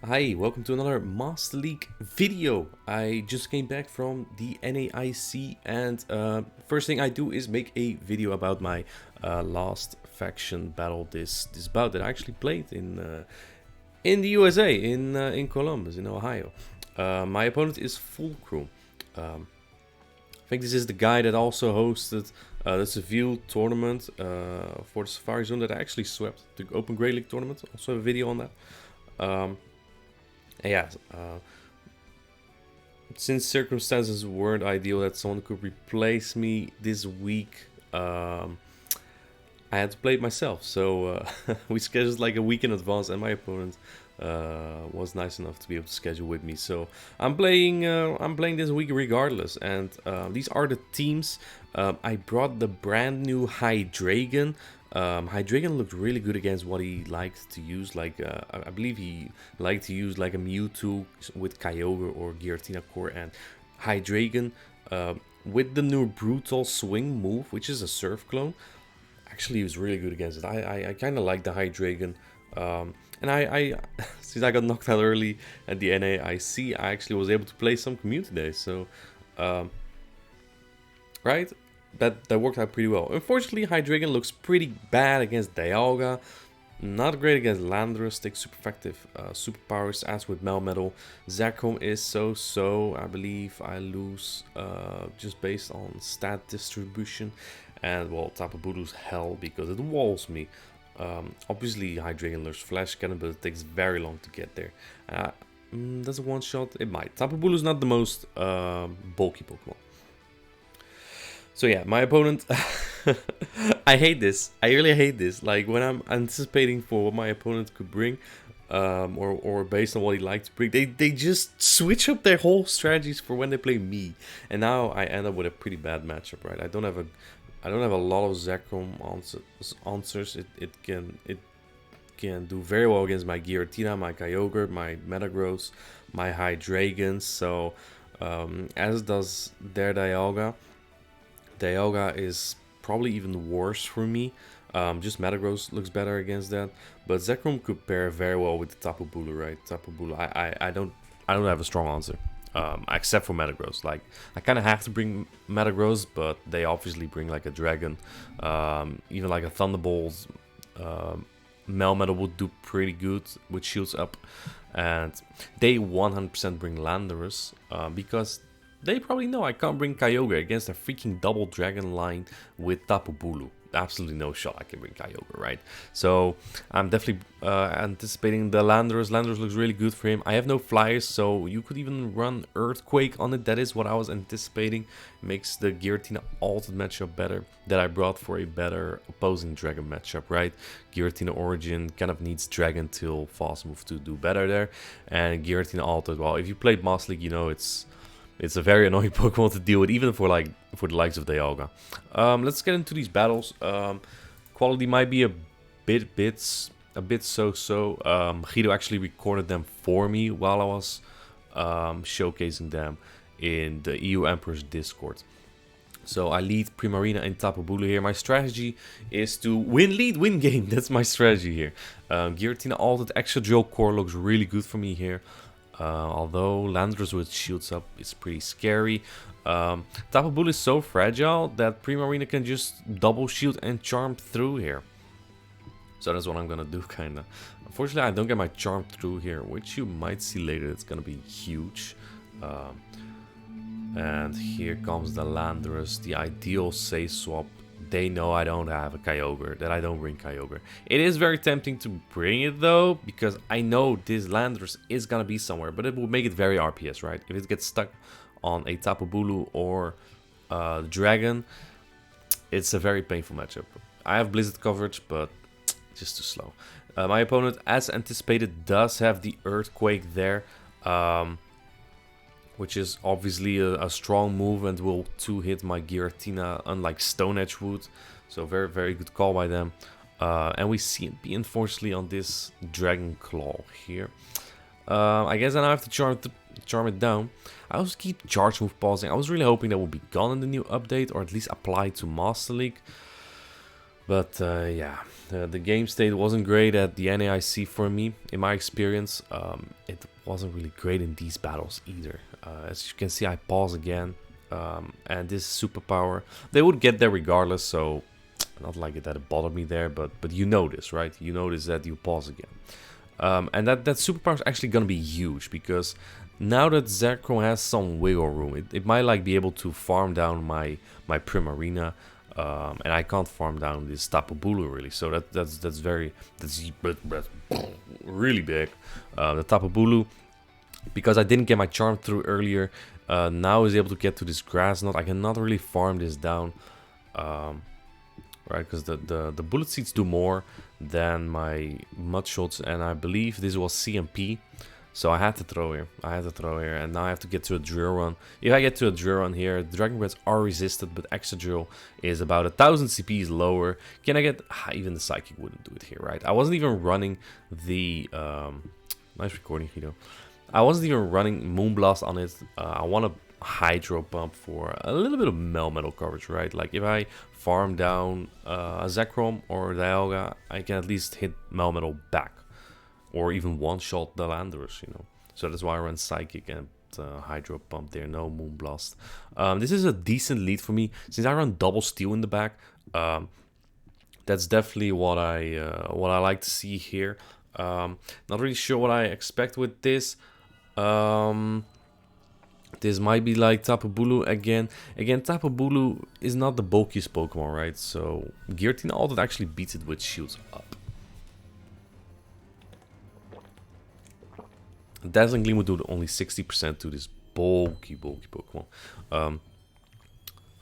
Hi, welcome to another Master League video. I just came back from the NAIC and first thing I do is make a video about my last faction battle, this bout that I actually played in the USA, in Columbus, in Ohio. My opponent is Fulcrumx. I think this is the guy that also hosted the Seville tournament for the Safari Zone that I actually swept, the Open Grey League tournament. Also have a video on that. Yeah, since circumstances weren't ideal that someone could replace me this week, I had to play it myself. So we scheduled like a week in advance, and my opponent was nice enough to be able to schedule with me. So I'm playing this week regardless. And these are the teams. I brought the brand new Hydreigon. Hydreigon looked really good against what he liked to use. Like I believe he liked to use like a Mewtwo with Kyogre or Giratina core, and Hydreigon with the new Brutal Swing move, which is a Surf clone. Actually, he was really good against it. I kind of like the Hydreigon. And I since I got knocked out early at the NAIC, I actually was able to play some community days. So, right, that worked out pretty well. Unfortunately, Hydreigon looks pretty bad against Dialga. Not great against Landorus. Takes super effective superpowers as with Melmetal. Zekrom is so. I believe I lose just based on stat distribution. And well, Tapu Bulu's hell because it walls me. Obviously, Hydreigon learns Flash Cannon, but it takes very long to get there. Does a one-shot? It might. Tapu Bulu is not the most bulky Pokemon. So yeah, my opponent, I hate this. I really hate this. Like when I'm anticipating for what my opponent could bring, or based on what he likes to bring, they just switch up their whole strategies for when they play me, and now I end up with a pretty bad matchup. Right? I don't have a lot of Zekrom answers. It can do very well against my Giratina, my Kyogre, my Metagross, my Hydreigon. So as does their Dialga. Dialga is probably even worse for me. Just Metagross looks better against that. But Zekrom could pair very well with the Tapu Bulu, right? Tapu Bulu. I don't have a strong answer. Except for Metagross. Like I kind of have to bring Metagross, but they obviously bring like a Dragon, even like a Thunderbolt. Melmetal would do pretty good with shields up, and they 100% bring Landorus because they probably know I can't bring Kyogre against a freaking double Dragon line with Tapu Bulu. Absolutely no shot I can bring Kyogre, right? So I'm definitely anticipating the Landorus. Landorus looks really good for him. I have no flyers, so you could even run Earthquake on it. That is what I was anticipating. Makes the Giratina altered matchup better, that I brought for a better opposing Dragon matchup, right? Giratina Origin kind of needs Dragon till Fast Move to do better there. And Giratina altered, well, if you played Master League, you know it's a very annoying Pokemon to deal with, even for the likes of Dialga. Let's get into these battles. Quality might be a bit so-so. Guido actually recorded them for me while I was showcasing them in the EU Emperor's Discord. So I lead Primarina and Tapu Bulu here. My strategy is to win game. That's my strategy here. Giratina altered extra drill core looks really good for me here. Although Landorus with shields up is pretty scary. Tapu Bulu is so fragile that Primarina can just double shield and charm through here. So that's what I'm gonna do, kinda. Unfortunately, I don't get my charm through here, which you might see later. It's gonna be huge. And here comes the Landorus, the ideal say swap. They know I don't have a Kyogre, that I don't bring Kyogre. It is very tempting to bring it though, because I know this Landorus is gonna be somewhere, but it will make it very RPS, right? If it gets stuck on a Tapu Bulu or Dragon, it's a very painful matchup. I have Blizzard coverage, but just too slow. My opponent, as anticipated, does have the Earthquake there, which is obviously a strong move and will 2-hit my Giratina, unlike Stone Edge would. So very good call by them. And we see it be unfortunately on this Dragon Claw here. I guess I now have to charm it down. I also keep Charge Move pausing. I was really hoping that would be gone in the new update, or at least applied to Master League. But yeah, The game state wasn't great at the NAIC for me. In my experience, it wasn't really great in these battles either. As you can see, I pause again. And this superpower, they would get there regardless, so not like it that it bothered me there, but you notice, right? You notice that you pause again. And that superpower is actually gonna be huge, because now that Zekrom has some wiggle room, it might like be able to farm down my Primarina, and I can't farm down this Tapu Bulu really, so that's really big. The Tapu Bulu, because I didn't get my charm through earlier, now is able to get to this grass knot. I cannot really farm this down, right? Because the bullet seeds do more than my mud shots, and I believe this was CMP, so I had to throw here. And now I have to get to a drill run. If I get to a drill run here, Dragon Breaths are resisted, but extra drill is about 1000 CPs lower. Can I get even the psychic wouldn't do it here, right? I wasn't even running the nice recording, Guido. I wasn't even running Moonblast on it. I want a Hydro Pump for a little bit of Melmetal coverage, right? Like if I farm down a Zekrom or Dialga, I can at least hit Melmetal back, or even one-shot the Landorus, you know. So that's why I run Psychic and Hydro Pump there, no Moonblast. This is a decent lead for me since I run double Steel in the back. That's definitely what I like to see here. Not really sure what I expect with this. This might be like Tapu Bulu again. Again, Tapu Bulu is not the bulkiest Pokemon, right? So Giratina Altot actually beats it with shields up. Dazzling Gleam would do only 60% to this bulky Pokemon. I'm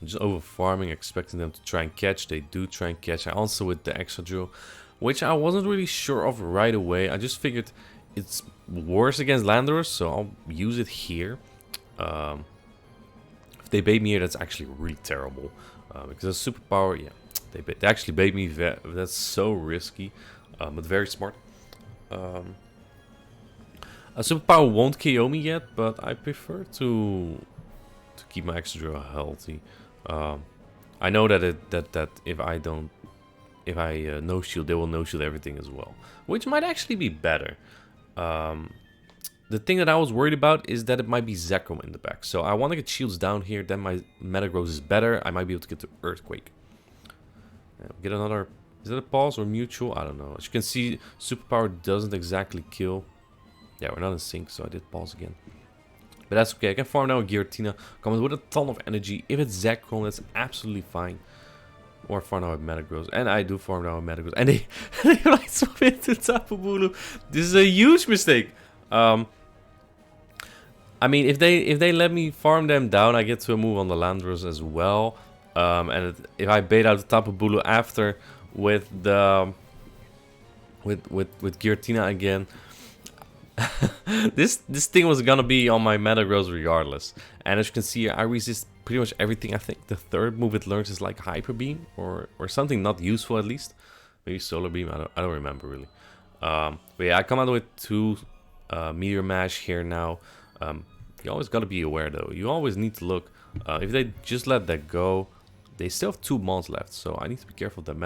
just over farming, expecting them to try and catch. They do try and catch. I answer with the extra drill, which I wasn't really sure of right away. I just figured it's worse against Landorus, so I'll use it here. If they bait me here, that's actually really terrible. Because the superpower, yeah, they actually bait me. That's so risky, but very smart. A superpower won't KO me yet, but I prefer to keep my extra drill healthy. I know that if I no shield, they will no shield everything as well, which might actually be better. The thing that I was worried about is that it might be Zekrom in the back, so I want to get shields down here. Then my Metagross is better. I might be able to get to Earthquake. Get another. Is that a pause or mutual? I don't know. As you can see, superpower doesn't exactly kill. Yeah, we're not in sync, so I did pause again. But that's okay. I can farm now a Giratina. Comes with a ton of energy. If it's Zekrom, that's absolutely fine. Or farm now with Metagross. And I do farm now with Metagross. And they like swap into Tapu Bulu. This is a huge mistake. I mean, if they let me farm them down, I get to a move on the Landorus as well. And if I bait out the Tapu Bulu after with the with Giratina again, this thing was gonna be on my Metagross regardless. And as you can see, I resist pretty much everything. I think the third move it learns is like Hyper Beam or something not useful at least. Maybe Solar Beam. I don't remember really. But yeah, I come out with 2 Meteor Mash here now. You always gotta be aware though. You always need to look. If they just let that go, they still have 2 mons left, so I need to be careful of that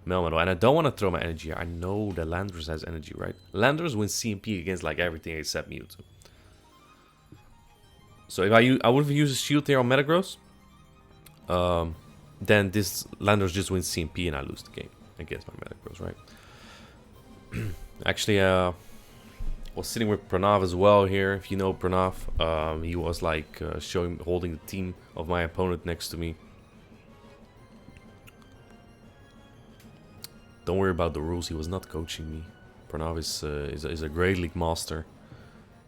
Melmetal. And I don't want to throw my energy here. I know the Landorus has energy, right? Landorus wins CMP against like everything except Mewtwo. So if I would have used a shield here on Metagross, then this Landorus just wins CMP and I lose the game against my Metagross, right? Actually, I was sitting with Pranav as well here. If you know Pranav, he was like holding the team of my opponent next to me. Don't worry about the rules. He was not coaching me. Pranav is a Great League master,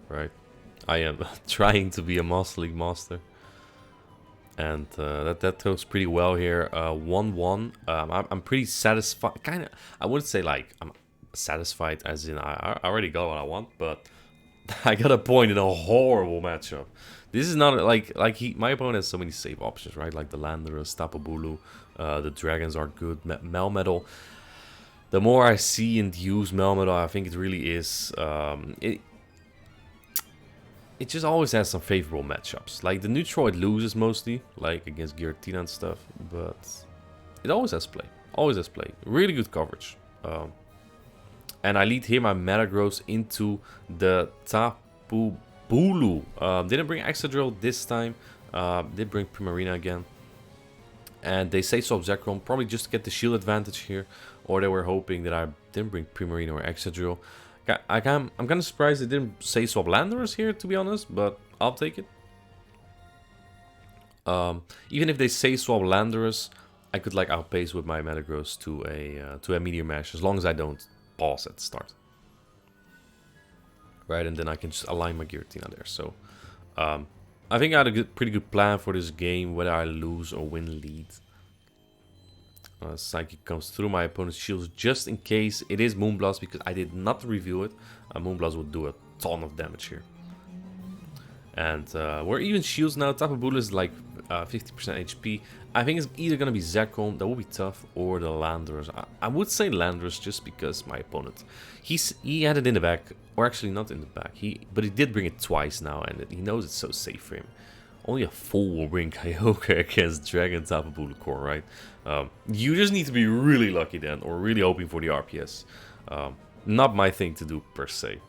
right? I am trying to be a Master League master, and that goes pretty well here. 1-1. I'm pretty satisfied. Kind of. I wouldn't say like I'm satisfied as in I already got what I want, but I got a point in a horrible matchup. This is not like my opponent has so many save options, right? Like the Landorus, Tapu Bulu, the dragons are good. Melmetal. The more I see and use Melmetal, I think it really is. It just always has some favorable matchups. Like the neutral, it loses mostly, like against Giratina and stuff, but it always has play. Always has play. Really good coverage. And I lead here my Metagross into the Tapu Bulu. Didn't bring Excadrill this time. Did bring Primarina again. And they say swap Zekrom, probably just to get the shield advantage here. Or they were hoping that I didn't bring Primarina or Excadrill. I'm kind of surprised they didn't say swap Landorus here, to be honest. But I'll take it. Even if they say swap Landorus, I could like outpace with my Metagross to a Meteor Mash. As long as I don't pause at the start. Right, and then I can just align my Giratina there. So, I think I had a pretty good plan for this game, whether I lose or win lead. Psychic comes through my opponent's shields just in case it is Moonblast, because I did not review it. Moonblast would do a ton of damage here. And we're even shields now. Tapu Bulu is like 50% HP. I think it's either going to be Zekrom, that will be tough, or the Landorus. I would say Landorus just because my opponent, he had it in the back, or actually not in the back, but he did bring it twice now, and he knows it's so safe for him. Only a fool will bring Kyogre against Dragon Tapu Bulu Core, right? You just need to be really lucky then, or really hoping for the RPS. Not my thing to do per se.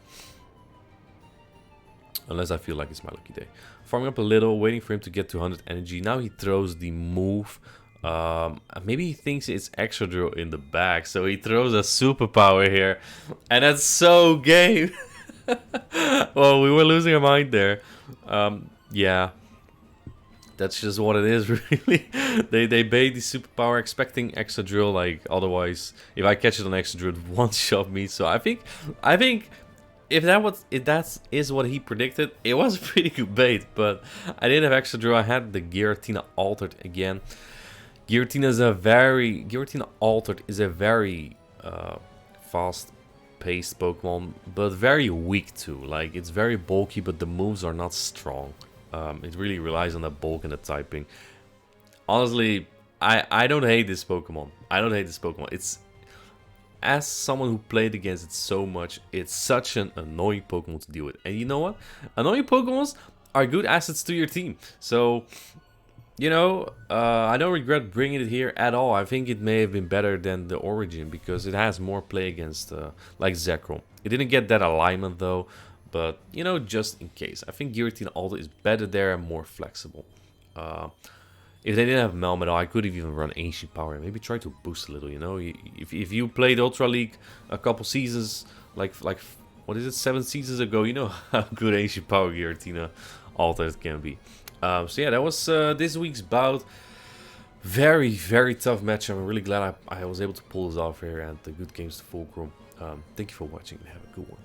Unless I feel like it's my lucky day. Farming up a little, waiting for him to get to 100 energy. Now he throws the move. Maybe he thinks it's Excadrill in the back, so he throws a superpower here. And that's so game. Well, we were losing our mind there. Yeah. That's just what it is, really. They bait the superpower expecting Excadrill, like, otherwise, if I catch it on Excadrill, it one-shot me. So I think if that is what he predicted, it was a pretty good bait. But I didn't have Excadrill. I had the Giratina Altered again. Giratina Altered is a very fast-paced Pokemon, but very weak too. Like, it's very bulky, but the moves are not strong. It really relies on the bulk and the typing. Honestly, I don't hate this Pokemon. It's, as someone who played against it so much, it's such an annoying Pokemon to deal with. And you know what? Annoying Pokemons are good assets to your team. So, you know, I don't regret bringing it here at all. I think it may have been better than the Origin because it has more play against, like Zekrom. It didn't get that alignment though. But, you know, just in case. I think Giratina Alta is better there and more flexible. If they didn't have Melmetal, I could have even run Ancient Power and maybe try to boost a little, you know. If you played Ultra League a couple seasons, like what is it, 7 seasons ago, you know how good Ancient Power Giratina Alta can be. So yeah, that was this week's bout. Very, very tough match. I'm really glad I was able to pull this off here, and the good games to Fulcrum. Thank you for watching and have a good one.